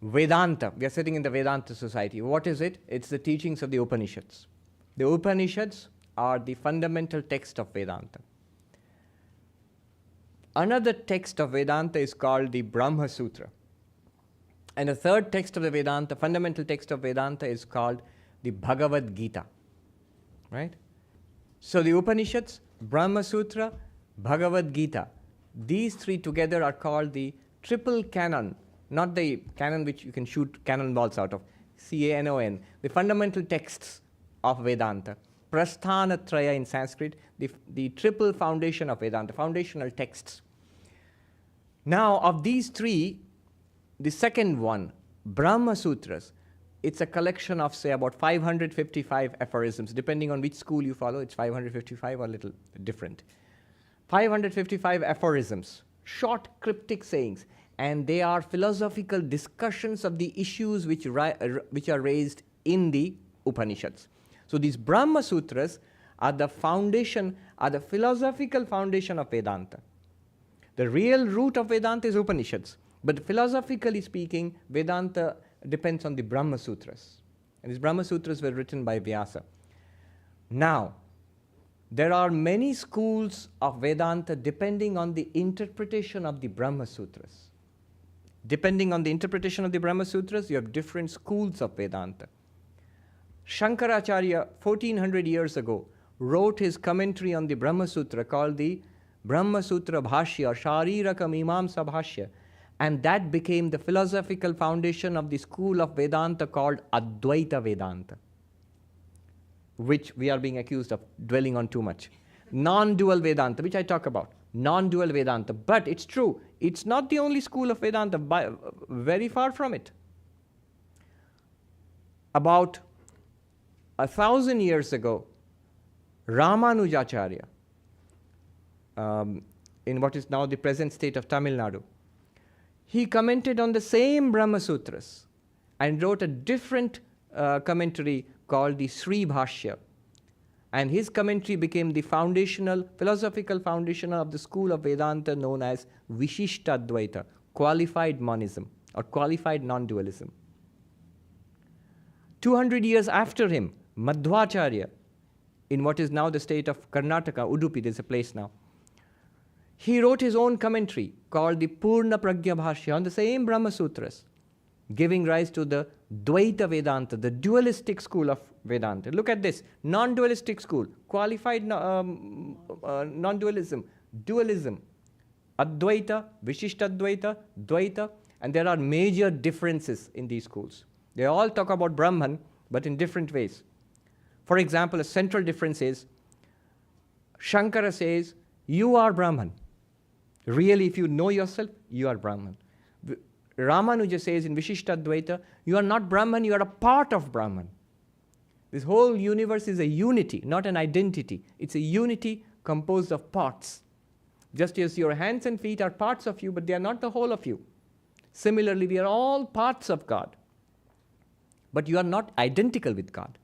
Vedanta. We are sitting in the Vedanta Society. What is it? It's the teachings of the Upanishads. The Upanishads are the fundamental text of Vedanta. Another text of Vedanta is called the Brahma Sutra. And the third text of the Vedanta, fundamental text of Vedanta, is called the Bhagavad Gita. Right? So the Upanishads, Brahma Sutra, Bhagavad Gita, these three together are called the triple canon, not the canon which you can shoot cannonballs out of, C-A-N-O-N, the fundamental texts of Vedanta. Prasthanatraya in Sanskrit, the triple foundation of Vedanta, foundational texts. Now, of these three, the second one, Brahma Sutras, it's a collection of, say, about 555 aphorisms. Depending on which school you follow, it's 555 or a little different. 555 aphorisms, short cryptic sayings, and they are philosophical discussions of the issues which are raised in the Upanishads. So these Brahma Sutras are the foundation, are the philosophical foundation of Vedanta. The real root of Vedanta is Upanishads. But philosophically speaking, Vedanta depends on the Brahma Sutras. And these Brahma Sutras were written by Vyasa. Now, there are many schools of Vedanta depending on the interpretation of the Brahma Sutras. Depending on the interpretation of the Brahma Sutras, you have different schools of Vedanta. Shankaracharya, 1400 years ago, wrote his commentary on the Brahma Sutra called the Brahma Sutra Bhashya or Shariraka Mimamsa Bhashya. And that became the philosophical foundation of the school of Vedanta called Advaita Vedanta, which we are being accused of dwelling on too much. Non-dual Vedanta, which I talk about. Non-dual Vedanta. But it's true. It's not the only school of Vedanta, very far from it. About 1,000 years ago, Ramanujacharya, in what is now the present state of Tamil Nadu, he commented on the same Brahma Sutras and wrote a different commentary called the Sri Bhashya. And his commentary became the foundational, philosophical foundation of the school of Vedanta known as Vishishadvaita, qualified monism or qualified non-dualism. 200 years after him, Madhvacharya, in what is now the state of Karnataka, Udupi, there's a place now, he wrote his own commentary called the Purna Pragya Bhashya on the same Brahma Sutras, giving rise to the Dwaita Vedanta, the dualistic school of Vedanta. Look at this, non-dualistic school, qualified non-dualism, dualism, Advaita, Vishishadvaita, Dwaita, and there are major differences in these schools. They all talk about Brahman, but in different ways. For example, a central difference is, Shankara says, you are Brahman. Really, if you know yourself, you are Brahman. Ramanuja says in Vishishadvaita, you are not Brahman, you are a part of Brahman. This whole universe is a unity, not an identity. It's a unity composed of parts. Just as your hands and feet are parts of you, but they are not the whole of you. Similarly, we are all parts of God. But you are not identical with God.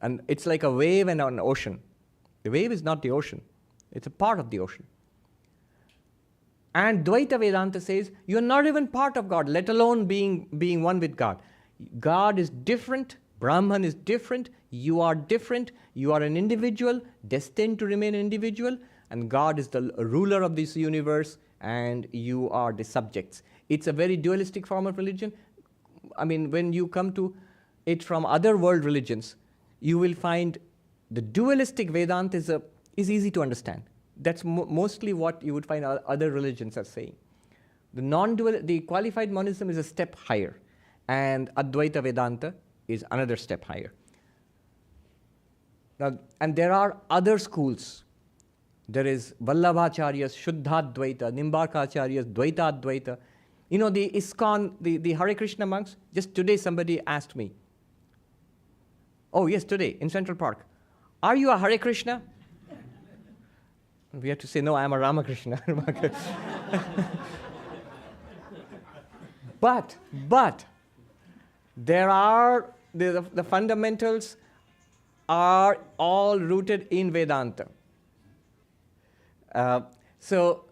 And it's like a wave and an ocean. The wave is not the ocean. It's a part of the ocean. And Dwaita Vedanta says, you're not even part of God, let alone being one with God. God is different, Brahman is different, you are an individual, destined to remain an individual, and God is the ruler of this universe, and you are the subjects. It's a very dualistic form of religion. I mean, when you come to it from other world religions, you will find the dualistic Vedanta is easy to understand. That's mostly what you would find other religions are saying. The qualified monism is a step higher, and Advaita Vedanta is another step higher. Now, and there are other schools. There is Vallabhacharya's Shuddhadvaita, Nimbarkacharya's Dwaita Advaita. You know, the ISKCON, the Hare Krishna monks, just today somebody asked me, oh yes, today in Central Park, are you a Hare Krishna? We have to say, no, I am a Ramakrishna. But there are, the fundamentals are all rooted in Vedanta. So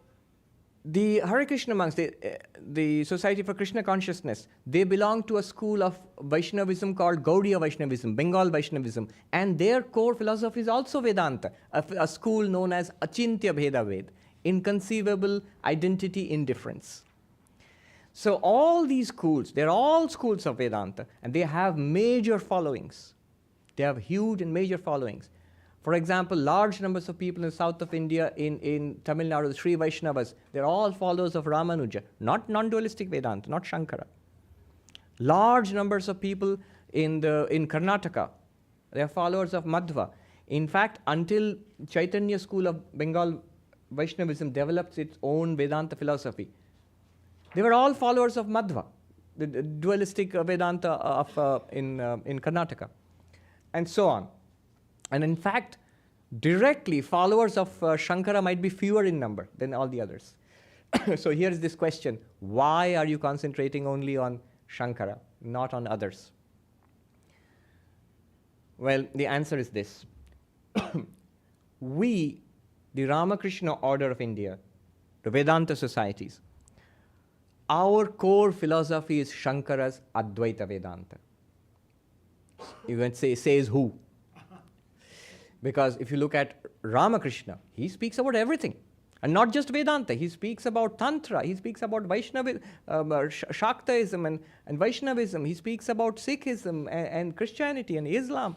The Hare Krishna monks, the Society for Krishna Consciousness, they belong to a school of Vaishnavism called Gaudiya Vaishnavism, Bengal Vaishnavism, and their core philosophy is also Vedanta, a school known as Achintya Bheda Ved, inconceivable identity indifference. So all these schools, they're all schools of Vedanta, and they have major followings. They have huge and major followings. For example, large numbers of people in the south of India, in Tamil Nadu, the Sri Vaishnavas, they're all followers of Ramanuja, not non-dualistic Vedanta, not Shankara. Large numbers of people in Karnataka, they're followers of Madhva. In fact, until Chaitanya school of Bengal Vaishnavism developed its own Vedanta philosophy, they were all followers of Madhva, the dualistic Vedanta in Karnataka, and so on. And in fact, directly followers of Shankara might be fewer in number than all the others. So here is this question: why are you concentrating only on Shankara, not on others? Well, the answer is this. We, the Ramakrishna Order of India, the Vedanta Societies, our core philosophy is Shankara's Advaita Vedanta. You can say, says who? Because if you look at Ramakrishna, he speaks about everything. And not just Vedanta, he speaks about Tantra, he speaks about Vaishnavism, Shaktaism and Vaishnavism, he speaks about Sikhism and Christianity and Islam,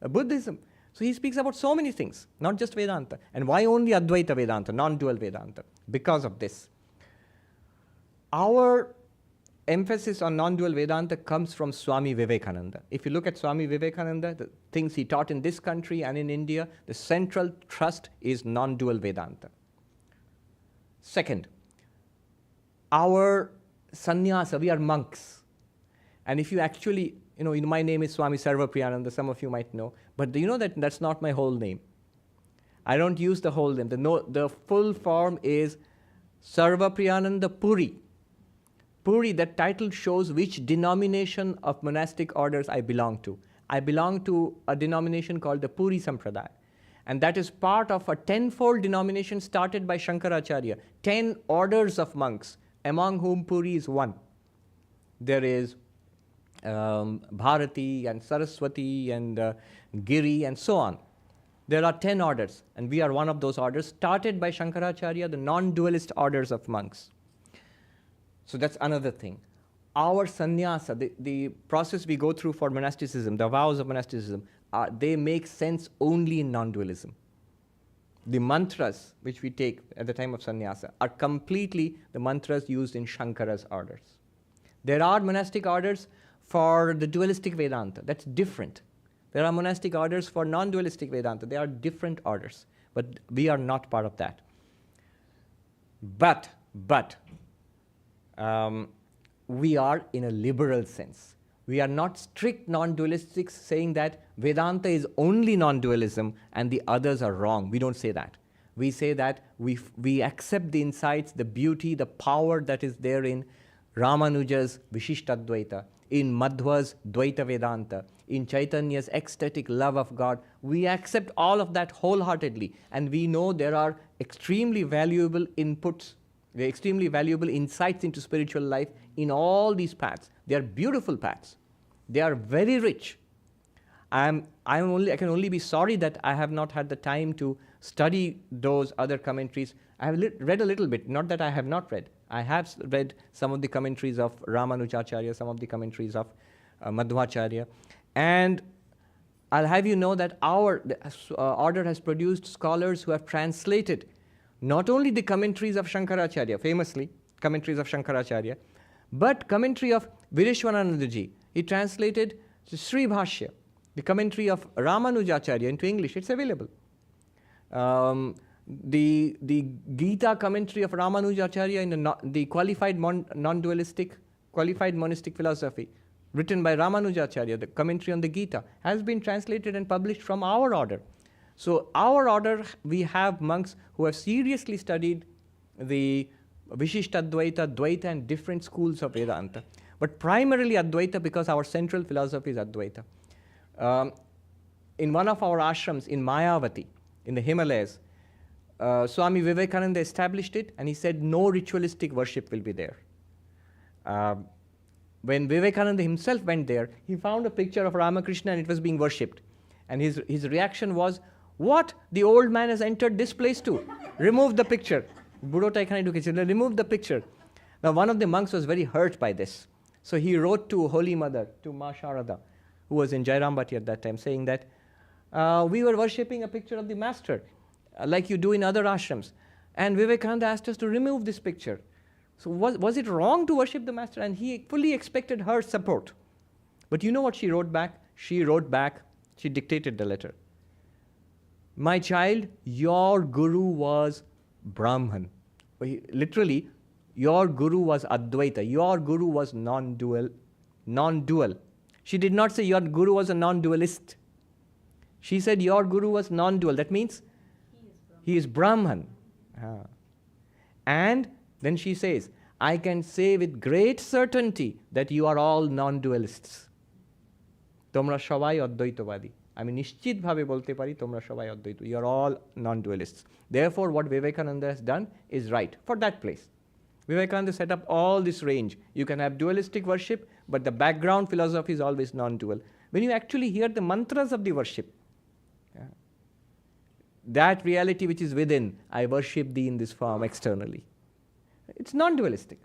Buddhism. So he speaks about so many things, not just Vedanta. And why only Advaita Vedanta, non-dual Vedanta? Because of this. Our emphasis on non-dual Vedanta comes from Swami Vivekananda. If you look at Swami Vivekananda, the things he taught in this country and in India, the central thrust is non-dual Vedanta. Second, our sannyasa, we are monks. And if you actually, my name is Swami Sarvapriyananda, some of you might know, but do you know that that's not my whole name? I don't use the whole name. The full form is Sarvapriyananda Puri. Puri, that title shows which denomination of monastic orders I belong to. I belong to a denomination called the Puri Sampradaya. And that is part of a 10-fold denomination started by Shankaracharya. 10 orders of monks, among whom Puri is one. There is Bharati and Saraswati and Giri and so on. There are 10 orders, and we are one of those orders, started by Shankaracharya, the non-dualist orders of monks. So that's another thing. Our sannyasa, the process we go through for monasticism, the vows of monasticism, they make sense only in non-dualism. The mantras which we take at the time of sannyasa are completely the mantras used in Shankara's orders. There are monastic orders for the dualistic Vedanta. That's different. There are monastic orders for non-dualistic Vedanta. They are different orders. But we are not part of that. But we are in a liberal sense. We are not strict non-dualistics saying that Vedanta is only non-dualism and the others are wrong. We don't say that. We say that we accept the insights, the beauty, the power that is there in Ramanuja's Vishishadvaita, in Madhva's Dwaita Vedanta, in Chaitanya's ecstatic love of God. We accept all of that wholeheartedly, and we know there are extremely valuable inputs, there are extremely valuable insights into spiritual life in all these paths. They are beautiful paths. They are very rich. I can only be sorry that I have not had the time to study those other commentaries. I have read a little bit, not that I have not read. I have read some of the commentaries of Ramanujacharya, some of the commentaries of Madhvacharya. And I'll have you know that our order has produced scholars who have translated not only the commentaries of Shankaracharya, famously commentaries of Shankaracharya, but commentary of Virishwananandaji. He translated Sri Bhashya, the commentary of Ramanujacharya into English. It's available. The Gita commentary of Ramanujacharya in the qualified non-dualistic, qualified monistic philosophy, written by Ramanujacharya, the commentary on the Gita, has been translated and published from our order. So our order, we have monks who have seriously studied the Vishishadvaita, Dwaita, and different schools of Vedanta. But primarily Advaita, because our central philosophy is Advaita. In one of our ashrams in Mayavati, in the Himalayas, Swami Vivekananda established it, and he said no ritualistic worship will be there. When Vivekananda himself went there, he found a picture of Ramakrishna and it was being worshipped. And his reaction was, what? The old man has entered this place too. Remove the picture. Remove the picture. Now one of the monks was very hurt by this. So he wrote to Holy Mother, to Ma Sharada, who was in Jairambati at that time, saying that we were worshipping a picture of the master, like you do in other ashrams. And Vivekananda asked us to remove this picture. So was it wrong to worship the master? And he fully expected her support. But you know what she wrote back? She dictated the letter. My child, your guru was Brahman. Literally, your guru was Advaita. Your guru was non-dual. She did not say your guru was a non-dualist. She said your guru was non-dual. That means he is Brahman. And then she says, I can say with great certainty that you are all non-dualists. Tomra shobai advaitavadi. আমি নিশ্চিতভাবে বলতে পারি তোমরা সবাই অদ্বৈত. You are all non-dualists. Therefore, what Vivekananda has done is right for that place. Vivekananda set up all this range. You can have dualistic worship, but the background philosophy is always non-dual. When you actually hear the mantras of the worship, that reality which is within, I worship thee in this form externally. It's non-dualistic.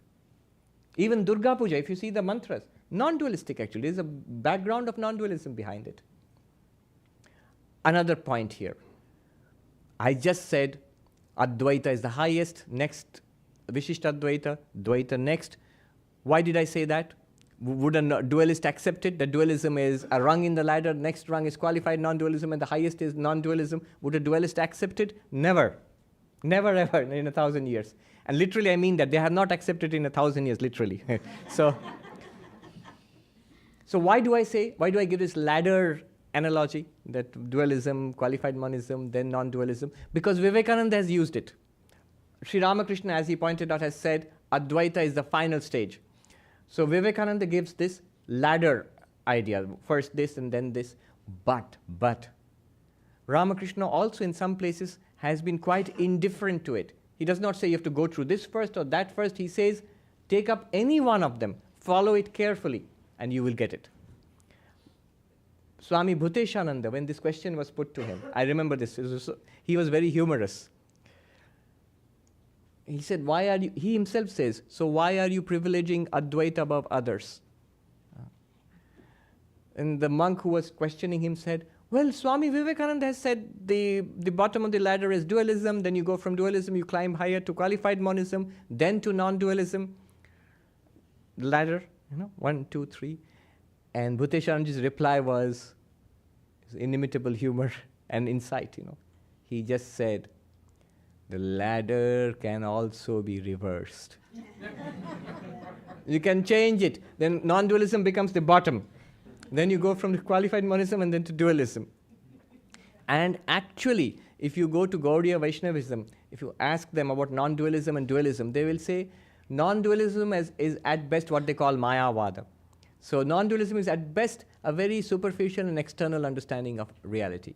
Even Durga Puja, if you see the mantras, non-dualistic actually. There's a background of non-dualism behind it. Another point here. I just said Advaita is the highest, next Vishishadvaita, Dwaita next. Why did I say that? Would a dualist accept it? That dualism is a rung in the ladder, next rung is qualified non-dualism, and the highest is non-dualism. Would a dualist accept it? Never. Never ever in 1,000 years. And literally I mean that they have not accepted it in 1,000 years, literally. So why do I give this ladder analogy, that dualism, qualified monism, then non-dualism? Because Vivekananda has used it. Sri Ramakrishna, as he pointed out, has said Advaita is the final stage. So Vivekananda gives this ladder idea, first this and then this. But Ramakrishna also in some places has been quite indifferent to it. He does not say you have to go through this first or that first. He says take up any one of them, follow it carefully, and you will get it. Swami Bhuteshananda, when this question was put to him, I remember this, he was very humorous. He said, he himself says, so why are you privileging Advaita above others? And the monk who was questioning him said, well, Swami Vivekananda has said the bottom of the ladder is dualism, then you go from dualism, you climb higher to qualified monism, then to non-dualism. The ladder, 1, 2, 3. And Bhuteshananda's reply was inimitable humor and insight, He just said, the ladder can also be reversed. You can change it. Then non-dualism becomes the bottom. Then you go from the qualified monism and then to dualism. And actually, if you go to Gaudiya Vaishnavism, if you ask them about non-dualism and dualism, they will say non-dualism is at best what they call Mayavada. So non-dualism is at best a very superficial and external understanding of reality.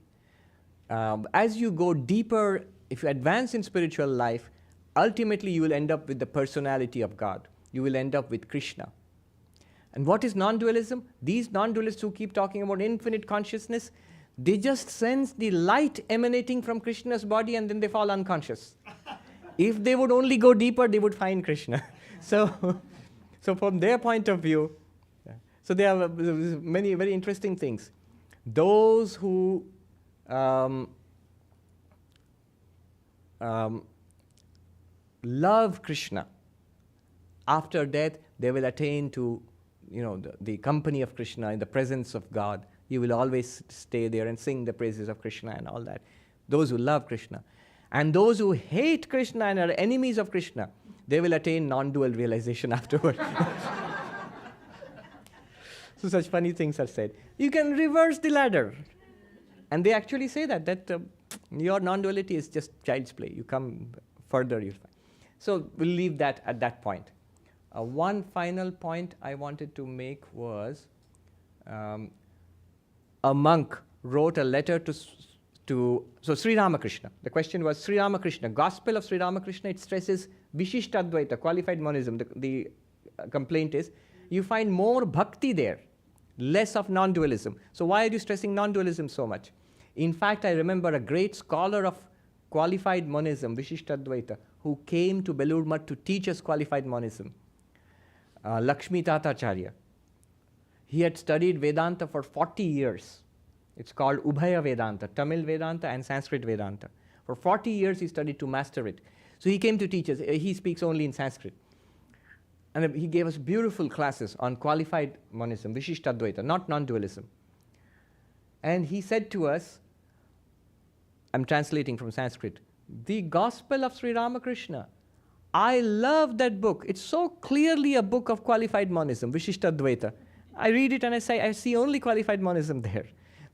As you go deeper, if you advance in spiritual life, ultimately you will end up with the personality of God. You will end up with Krishna. And what is non-dualism? These non-dualists who keep talking about infinite consciousness, they just sense the light emanating from Krishna's body and then they fall unconscious. If they would only go deeper, they would find Krishna. So from their point of view, so there are many very interesting things. Those who love Krishna, after death they will attain to the company of Krishna, in the presence of God. You will always stay there and sing the praises of Krishna and all that. Those who love Krishna. And those who hate Krishna and are enemies of Krishna, they will attain non-dual realization afterward. So such funny things are said. You can reverse the ladder. And they actually say that your non-duality is just child's play. You come further, you'll find. So we'll leave that at that point. One final point I wanted to make was a monk wrote a letter to so Sri Ramakrishna. The question was Sri Ramakrishna, Gospel of Sri Ramakrishna, it stresses Vishishadvaita, qualified monism. The complaint is you find more bhakti there, less of non-dualism. So why are you stressing non-dualism so much? In fact, I remember a great scholar of qualified monism, Vishishadvaita, who came to Belur Math to teach us qualified monism, Lakshmi Tatacharya. He had studied Vedanta for 40 years. It's called Ubhaya Vedanta, Tamil Vedanta and Sanskrit Vedanta. For 40 years he studied to master it. So he came to teach us. He speaks only in Sanskrit. And he gave us beautiful classes on qualified monism, Vishishadvaita, not non-dualism. And he said to us, I'm translating from Sanskrit, the Gospel of Sri Ramakrishna, I love that book. It's so clearly a book of qualified monism, Vishishadvaita. I read it and I say, I see only qualified monism there.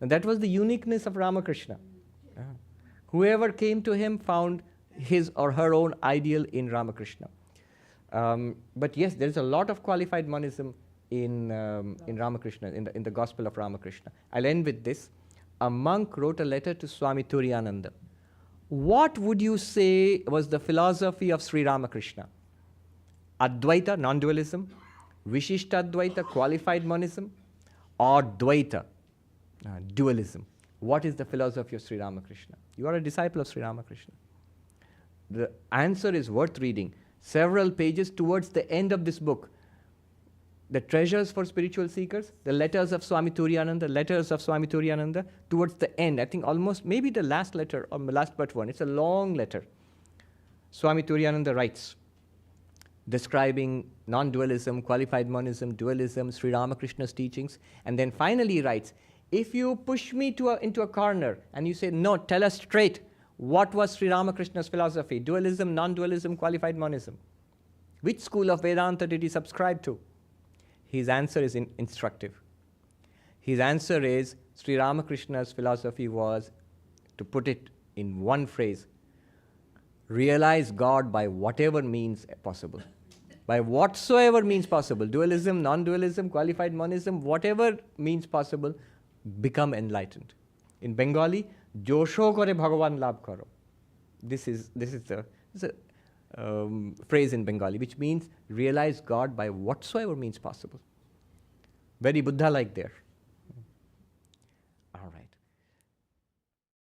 And that was the uniqueness of Ramakrishna. Whoever came to him found his or her own ideal in Ramakrishna. But yes, there is a lot of qualified monism in Ramakrishna, in the Gospel of Ramakrishna. I'll end with this. A monk wrote a letter to Swami Turiyananda. What would you say was the philosophy of Sri Ramakrishna? Advaita, non-dualism, Vishishadvaita, qualified monism, or Dwaita, dualism? What is the philosophy of Sri Ramakrishna? You are a disciple of Sri Ramakrishna. The answer is worth reading. Several pages towards the end of this book, the treasures for spiritual seekers, the letters of Swami Turiyananda, towards the end, I think almost maybe the last letter or the last but one, it's a long letter. Swami Turiyananda writes, describing non-dualism, qualified monism, dualism, Sri Ramakrishna's teachings, and then finally he writes, if you push me into a corner and you say, no, tell us straight, what was Sri Ramakrishna's philosophy? Dualism, non-dualism, qualified monism? Which school of Vedanta did he subscribe to? His answer is instructive. His answer is, Sri Ramakrishna's philosophy was, to put it in one phrase, realize God by whatever means possible. By whatsoever means possible. Dualism, non-dualism, qualified monism, whatever means possible, become enlightened. In Bengali, Josho kore Bhagavan labh karo. This is the phrase in Bengali, which means realize God by whatsoever means possible. Very Buddha-like there.